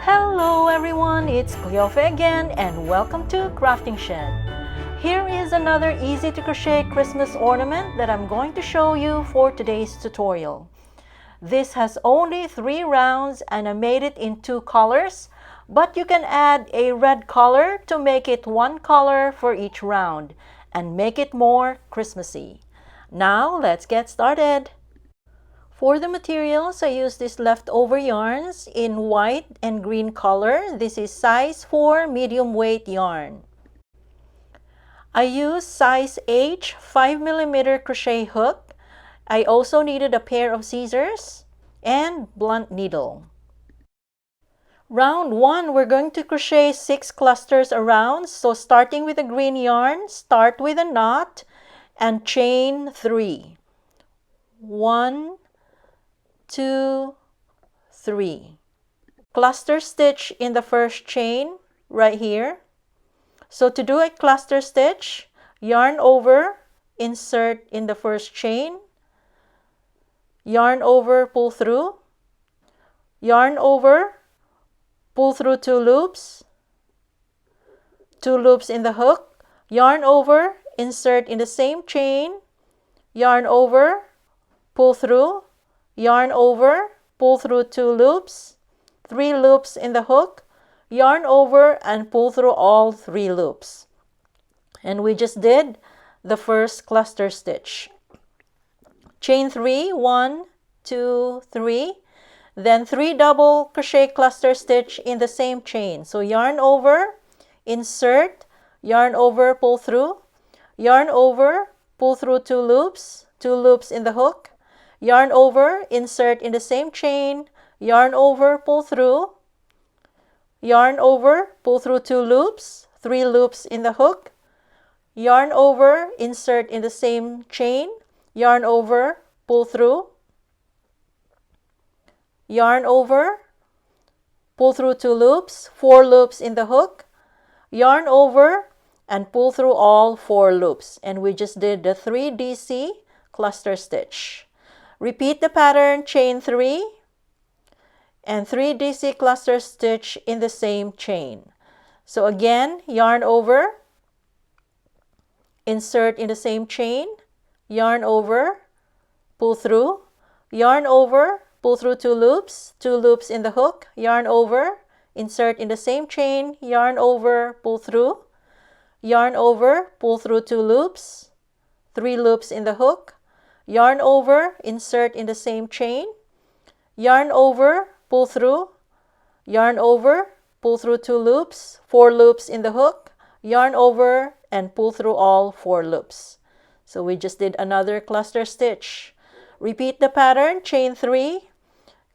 Hello everyone, it's Cleofe again and welcome to Crafting Shed. Here is another easy to crochet Christmas ornament that I'm going to show you for today's tutorial. This has only 3 rounds and I made it in 2 colors, but you can add a red color to make it 1 color for each round and make it more Christmassy. Now let's get started. For the materials, I used these leftover yarns in white and green color. This is size 4 medium weight yarn. I used size H 5mm crochet hook. I also needed a pair of scissors and blunt needle. Round 1, we're going to crochet 6 clusters around. So starting with the green yarn, start with a knot and chain 3. 1, 2, 3. Cluster stitch in the first chain right here. So to do a cluster stitch, yarn over, insert in the first chain, yarn over, pull through, yarn over, pull through 2 loops, 2 loops in the hook, yarn over, insert in the same chain, yarn over, pull through, yarn over, pull through 2 loops, 3 loops in the hook, yarn over and pull through all 3 loops. And we just did the first cluster stitch. Chain 3, 1, 2, 3, then 3 double crochet cluster stitch in the same chain. So yarn over, insert, yarn over, pull through, yarn over, pull through 2 loops, 2 loops in the hook, yarn over, insert in the same chain, yarn over, pull through, yarn over, pull through 2 loops, 3 loops in the hook, yarn over, insert in the same chain, yarn over, pull through, yarn over, pull through 2 loops, 4 loops in the hook, yarn over, and pull through all 4 loops. And we just did the 3 DC cluster stitch. Repeat the pattern, chain 3 and 3 DC cluster stitch in the same chain. So again, yarn over, insert in the same chain, yarn over, pull through, yarn over, pull through 2 loops, 2 loops in the hook, yarn over, insert in the same chain, yarn over, pull through, yarn over, pull through 2 loops, 3 loops in the hook, yarn over, insert in the same chain, yarn over, pull through, yarn over, pull through 2 loops, 4 loops in the hook, yarn over, and pull through all 4 loops. So we just did another cluster stitch. Repeat the pattern, chain 3,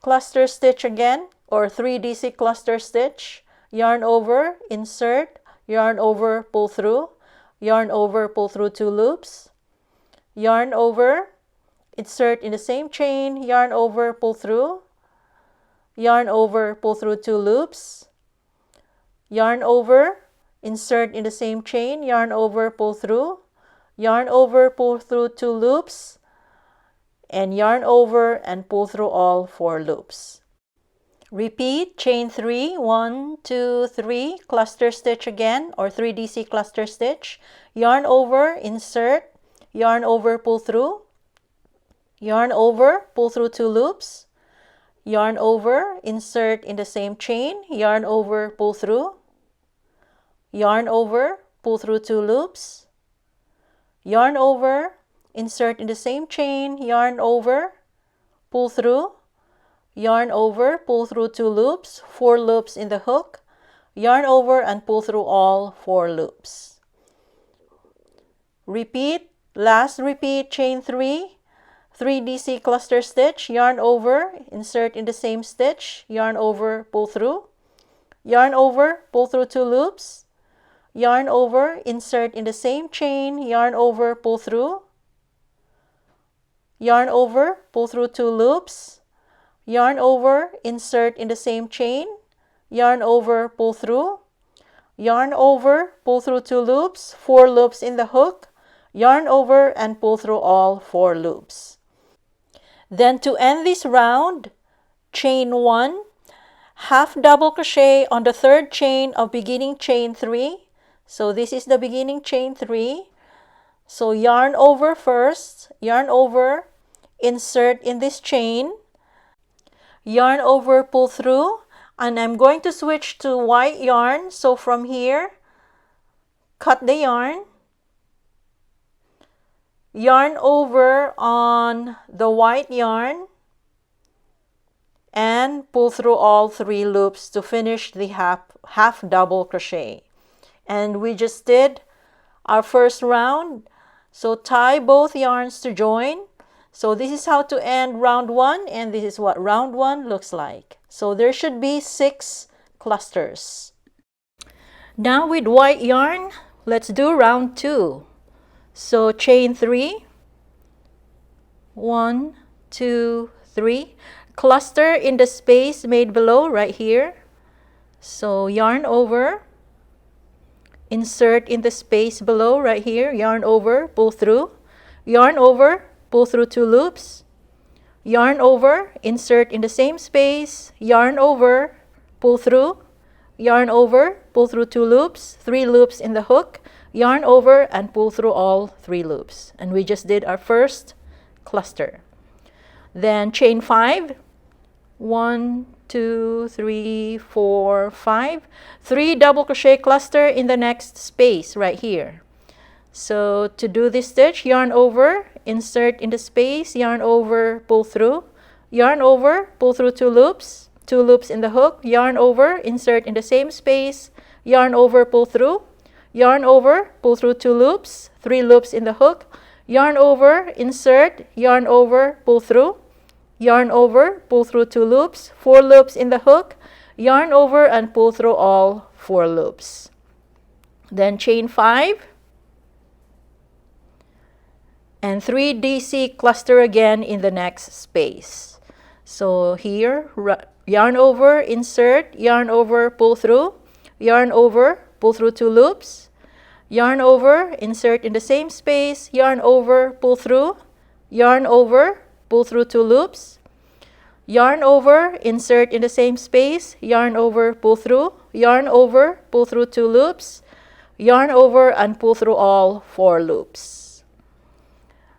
cluster stitch again, or 3 DC cluster stitch, yarn over, insert, yarn over, pull through, yarn over, pull through 2 loops, yarn over, insert in the same chain, yarn over, pull through, yarn over, pull through 2 loops, yarn over, insert in the same chain, yarn over, pull through, yarn over, pull through 2 loops, and yarn over and pull through all 4 loops. Repeat, chain 3, 1, 2, 3, cluster stitch again, or 3 DC cluster stitch, yarn over, insert, yarn over, pull through, yarn over, pull through 2 loops, yarn over, insert in the same chain, yarn over, pull through, yarn over, pull through 2 loops, yarn over, insert in the same chain, yarn over, pull through, yarn over, pull through 2 loops, 4 loops in the hook, yarn over and pull through all 4 loops. Repeat, last repeat, chain 3, 3 DC cluster stitch, yarn over, insert in the same stitch, yarn over, pull through, yarn over, pull through 2 loops, yarn over, insert in the same chain, yarn over, pull through, yarn over, pull through 2 loops, yarn over, insert in the same chain, yarn over, pull through, yarn over, pull through 2 loops, 4 loops in the hook, yarn over and pull through all 4 loops. Then to end this round, chain 1, half double crochet on the third chain of beginning chain 3. So this is the beginning chain 3. So yarn over first, yarn over, insert in this chain, yarn over, pull through, and I'm going to switch to white yarn. So from here, cut the yarn, yarn over on the white yarn, and pull through all 3 loops to finish the half double crochet. And we just did our first round. So tie both yarns to join. So this is how to end round 1, and this is what round 1 looks like. So there should be 6 clusters. Now with white yarn, let's do round 2. So chain 3, 1, 2, 3, cluster in the space made below right here. So yarn over, insert in the space below right here, yarn over, pull through, yarn over, pull through 2 loops, yarn over, insert in the same space, yarn over, pull through, yarn over, pull through 2 loops, 3 loops in the hook, yarn over, and pull through all 3 loops. And we just did our first cluster. Then chain 5, 1, 2, 3, 4, 5, 3 double crochet cluster in the next space right here. So to do this stitch, yarn over, insert in the space, yarn over, pull through, yarn over, pull through 2 loops, 2 loops in the hook, yarn over, insert in the same space, yarn over, pull through, yarn over, pull through 2 loops, 3 loops in the hook, yarn over, insert, yarn over, pull through, yarn over, pull through 2 loops, 4 loops in the hook, yarn over, and pull through all 4 loops. Then chain 5 and 3 DC cluster again in the next space. So here, yarn over, insert, yarn over, pull through, yarn over, pull through 2 loops, yarn over, insert in the same space, yarn over, pull through, yarn over, pull through 2 loops, yarn over, insert in the same space, yarn over, pull through, yarn over, pull through 2 loops, yarn over, and pull through all 4 loops.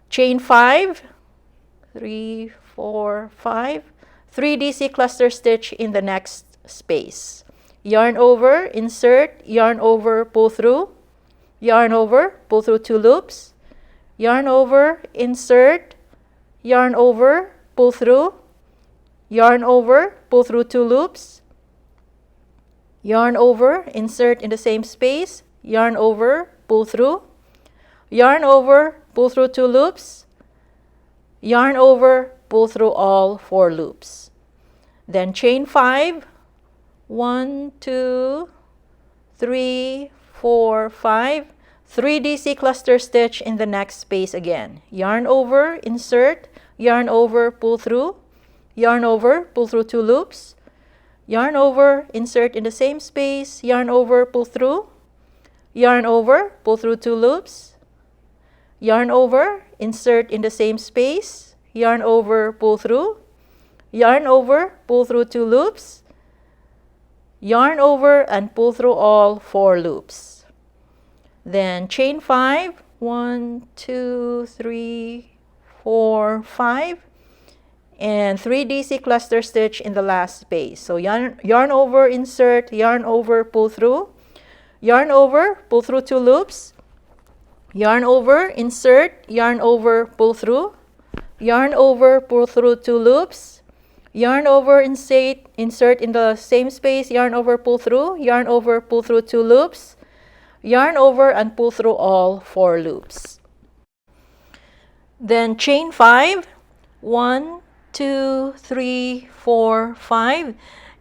Chain 5, 3, 4, 5, 3 DC cluster stitch in the next space. Yarn over, insert, yarn over, pull through, yarn over, pull through 2 loops, yarn over, insert, yarn over, pull through, yarn over, pull through 2 loops, yarn over, insert in the same space, yarn over, pull through, yarn over, pull through 2 loops, yarn over, pull through all 4 loops. Then chain 5, 1, 2, 3, 4, 5, 3 DC cluster stitch in the next space again. Yarn over, insert, yarn over, pull through, yarn over, pull through 2 loops, yarn over, insert in the same space, yarn over, pull through, yarn over, pull through 2 loops, yarn over, insert in the same space, yarn over, pull through, yarn over, pull through 2 loops, yarn over, and pull through all 4 loops. Then chain 5, 1, 2, 3, 4, 5, and 3 DC cluster stitch in the last space. So yarn over, insert, yarn over, pull through, yarn over, pull through 2 loops, yarn over, insert, yarn over, pull through, yarn over, pull through 2 loops, yarn over, insert in the same space, yarn over, pull through, yarn over, pull through 2 loops, yarn over, and pull through all 4 loops. Then chain 5, 1, 2, 3, 4, 5,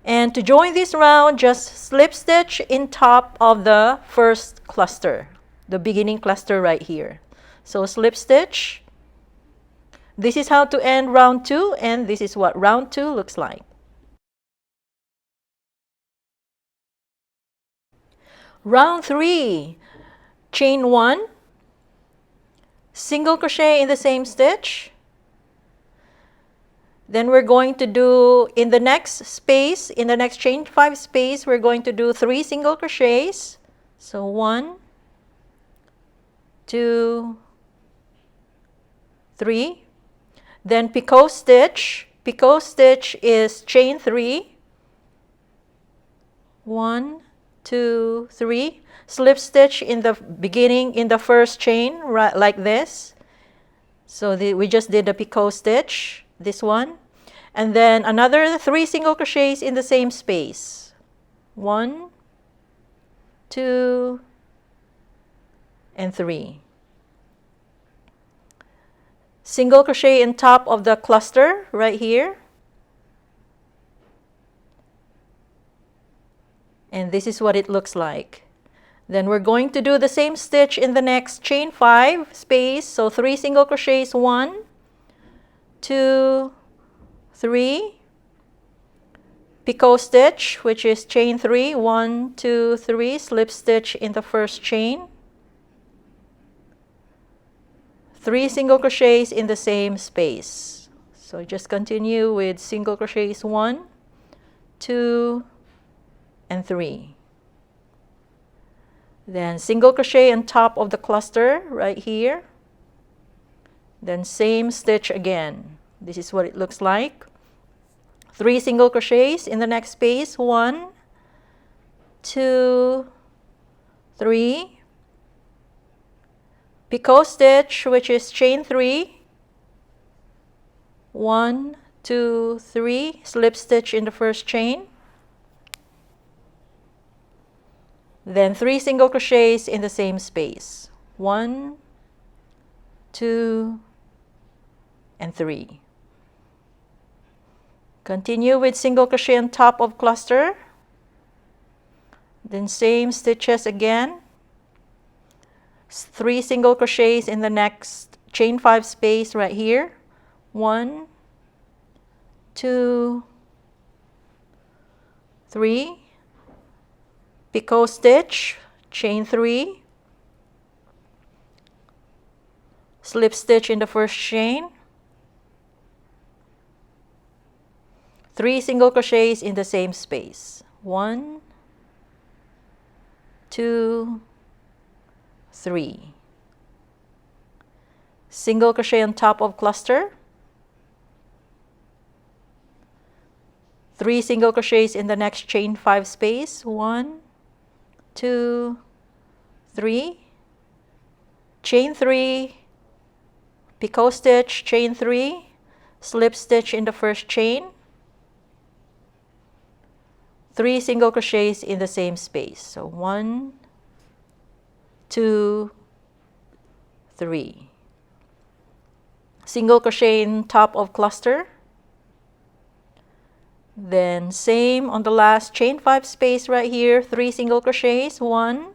and to join this round, just slip stitch in top of the first cluster, the beginning cluster right here. So slip stitch. This is how to end round 2, and this is what round 2 looks like. Round 3, chain 1, single crochet in the same stitch, Then we're going to do, in the next space, in the next chain 5 space, we're going to do 3 single crochets. So 1, 2, 3. Then picot stitch. Picot stitch is chain 3. 1, 2, 3. Slip stitch in the beginning, in the first chain, right, like this. So we just did the picot stitch, this one. And then another 3 single crochets in the same space. 1, 2, and 3. Single crochet in top of the cluster right here. And this is what it looks like. Then we're going to do the same stitch in the next chain 5 space. So 3 single crochets, 1, 2, 3. Picot stitch, which is chain 3, 1, 2, 3. Slip stitch in the first chain. 3 single crochets in the same space. So just continue with single crochets, 1, 2, and 3. Then single crochet on top of the cluster right here. Then same stitch again. This is what it looks like. 3 single crochets in the next space, 1, 2, 3. Picot stitch, which is chain 3. 1, 2, 3. Slip stitch in the first chain. Then 3 single crochets in the same space. 1, 2, and 3. Continue with single crochet on top of cluster. Then same stitches again. 3 single crochets in the next chain 5 space right here. 1, 2, 3. Picot stitch, chain 3. Slip stitch in the first chain. 3 single crochets in the same space. 1, 2, 3. Single crochet on top of cluster. 3 single crochets in the next chain 5 space. 1, 2, 3. Chain 3. Picot stitch, chain 3. Slip stitch in the first chain. 3 single crochets in the same space. So 1, 2, 3. Single crochet in top of cluster. Then same on the last chain 5 space right here. 3 single crochets. 1,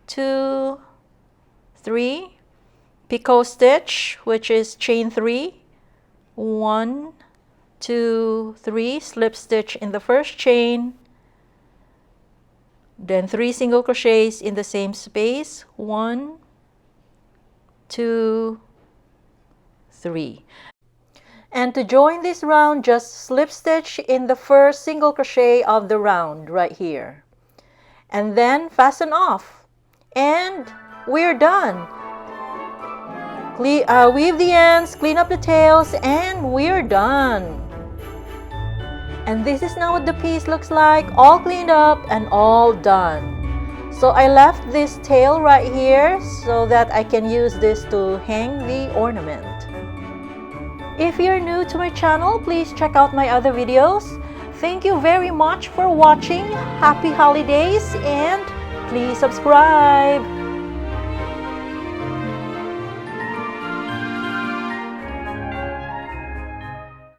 2, 3. Picot stitch, which is chain 3. 1, 2, 3. Slip stitch in the first chain. Then 3 single crochets in the same space. 1, 2, 3. And to join this round, just slip stitch in the first single crochet of the round right here. And then fasten off. And we're done. Weave the ends, clean up the tails, and we're done. And this is now what the piece looks like, all cleaned up and all done. So I left this tail right here so that I can use this to hang the ornament. If you're new to my channel, please check out my other videos. Thank you very much for watching. Happy holidays and please subscribe.